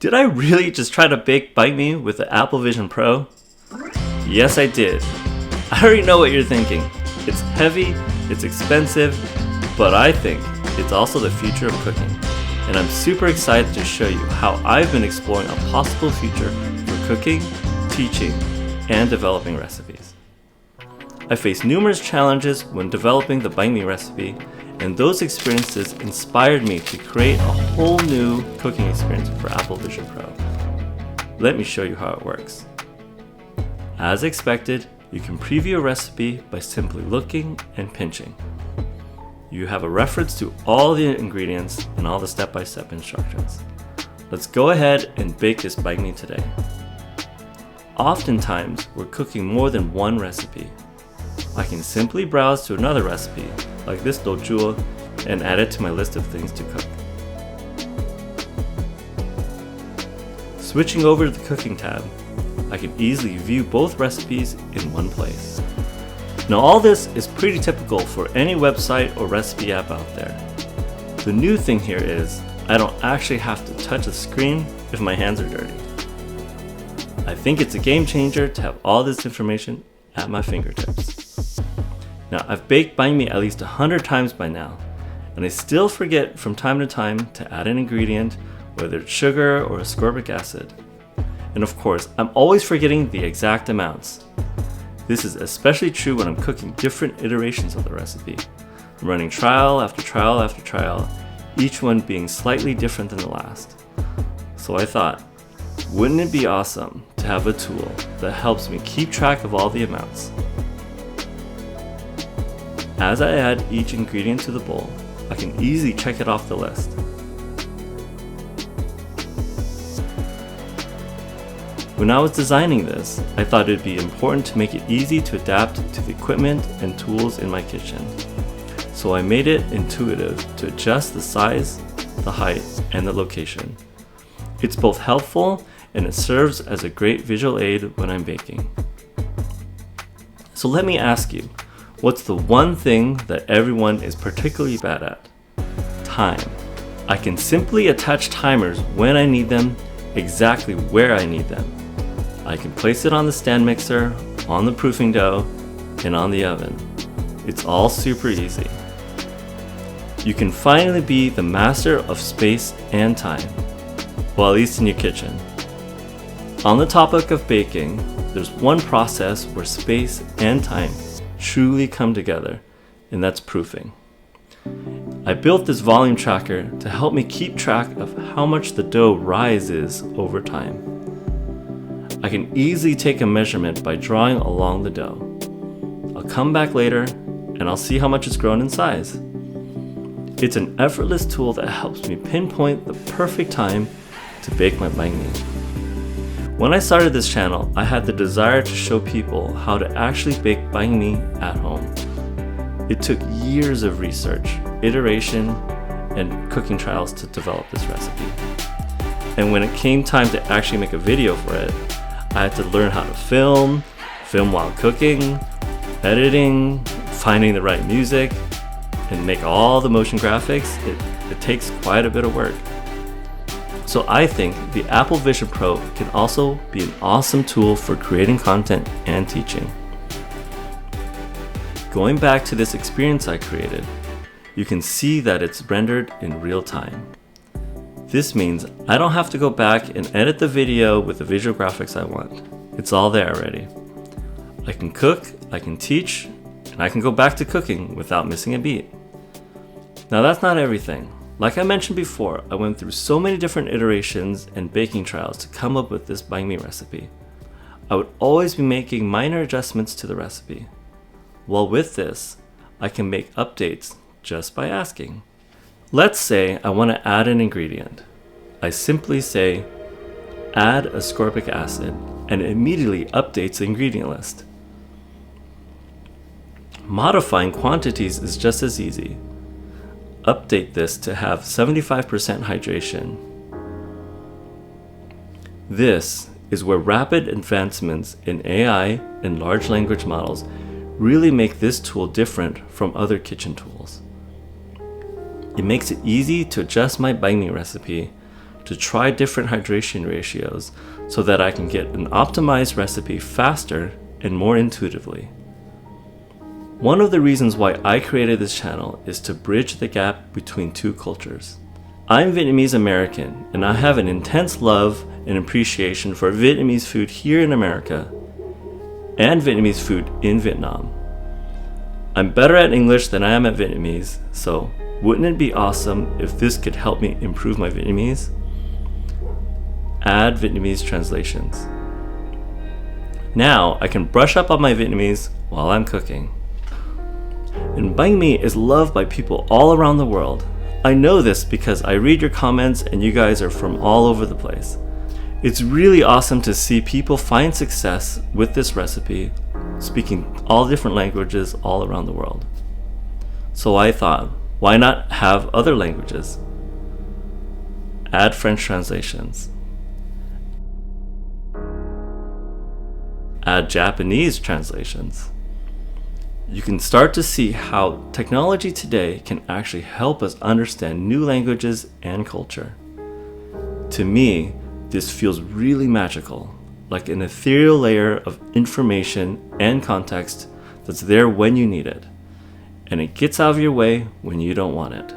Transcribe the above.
Did I really just try to bake Bánh Mì with the Apple Vision Pro? Yes, I did. I already know what you're thinking. It's heavy, it's expensive, but I think it's also the future of cooking. And I'm super excited to show you how I've been exploring a possible future for cooking, teaching, and developing recipes. I faced numerous challenges when developing the Bánh Mì recipe, and those experiences inspired me to create a whole new cooking experience for Apple Vision Pro. Let me show you how it works. As expected, you can preview a recipe by simply looking and pinching. You have a reference to all the ingredients and all the step-by-step instructions. Let's go ahead and bake this Bánh Mì today. Oftentimes, we're cooking more than one recipe. I can simply browse to another recipe, like this dojua, and add it to my list of things to cook. Switching over to the cooking tab, I can easily view both recipes in one place. Now all this is pretty typical for any website or recipe app out there. The new thing here is I don't actually have to touch the screen if my hands are dirty. I think it's a game changer to have all this information at my fingertips. Now, I've baked Bánh Mì at least 100 times by now, and I still forget from time to time to add an ingredient, whether it's sugar or ascorbic acid. And of course, I'm always forgetting the exact amounts. This is especially true when I'm cooking different iterations of the recipe. I'm running trial after trial after trial, each one being slightly different than the last. So I thought, wouldn't it be awesome to have a tool that helps me keep track of all the amounts? As I add each ingredient to the bowl, I can easily check it off the list. When I was designing this, I thought it would be important to make it easy to adapt to the equipment and tools in my kitchen. So I made it intuitive to adjust the size, the height, and the location. It's both helpful and it serves as a great visual aid when I'm baking. So let me ask you, what's the one thing that everyone is particularly bad at? Time. I can simply attach timers when I need them, exactly where I need them. I can place it on the stand mixer, on the proofing dough, and on the oven. It's all super easy. You can finally be the master of space and time, well, at least in your kitchen. On the topic of baking, there's one process where space and time truly come together, and that's proofing. I built this volume tracker to help me keep track of how much the dough rises over time. I can easily take a measurement by drawing along the dough. I'll come back later and I'll see how much it's grown in size. It's an effortless tool that helps me pinpoint the perfect time to bake my Bánh Mì. When I started this channel, I had the desire to show people how to actually bake Bánh Mì at home. It took years of research, iteration, and cooking trials to develop this recipe. And when it came time to actually make a video for it, I had to learn how to film while cooking, editing, finding the right music, and make all the motion graphics. It takes quite a bit of work. So I think the Apple Vision Pro can also be an awesome tool for creating content and teaching. Going back to this experience I created, you can see that it's rendered in real time. This means I don't have to go back and edit the video with the visual graphics I want. It's all there already. I can cook, I can teach, and I can go back to cooking without missing a beat. Now that's not everything. Like I mentioned before, I went through so many different iterations and baking trials to come up with this Bánh Mì recipe. I would always be making minor adjustments to the recipe. Well, with this, I can make updates just by asking. Let's say I want to add an ingredient. I simply say, add ascorbic acid, and it immediately updates the ingredient list. Modifying quantities is just as easy. Update this to have 75% hydration. This is where rapid advancements in AI and large language models really make this tool different from other kitchen tools. It makes it easy to adjust my Bánh Mì recipe, to try different hydration ratios so that I can get an optimized recipe faster and more intuitively. One of the reasons why I created this channel is to bridge the gap between two cultures. I'm Vietnamese American, and I have an intense love and appreciation for Vietnamese food here in America and Vietnamese food in Vietnam. I'm better at English than I am at Vietnamese, so wouldn't it be awesome if this could help me improve my Vietnamese? Add Vietnamese translations. Now I can brush up on my Vietnamese while I'm cooking. And Bánh Mì is loved by people all around the world. I know this because I read your comments and you guys are from all over the place. It's really awesome to see people find success with this recipe, speaking all different languages all around the world. So I thought, why not have other languages? Add French translations. Add Japanese translations. You can start to see how technology today can actually help us understand new languages and culture. To me, this feels really magical, like an ethereal layer of information and context that's there when you need it, and it gets out of your way when you don't want it.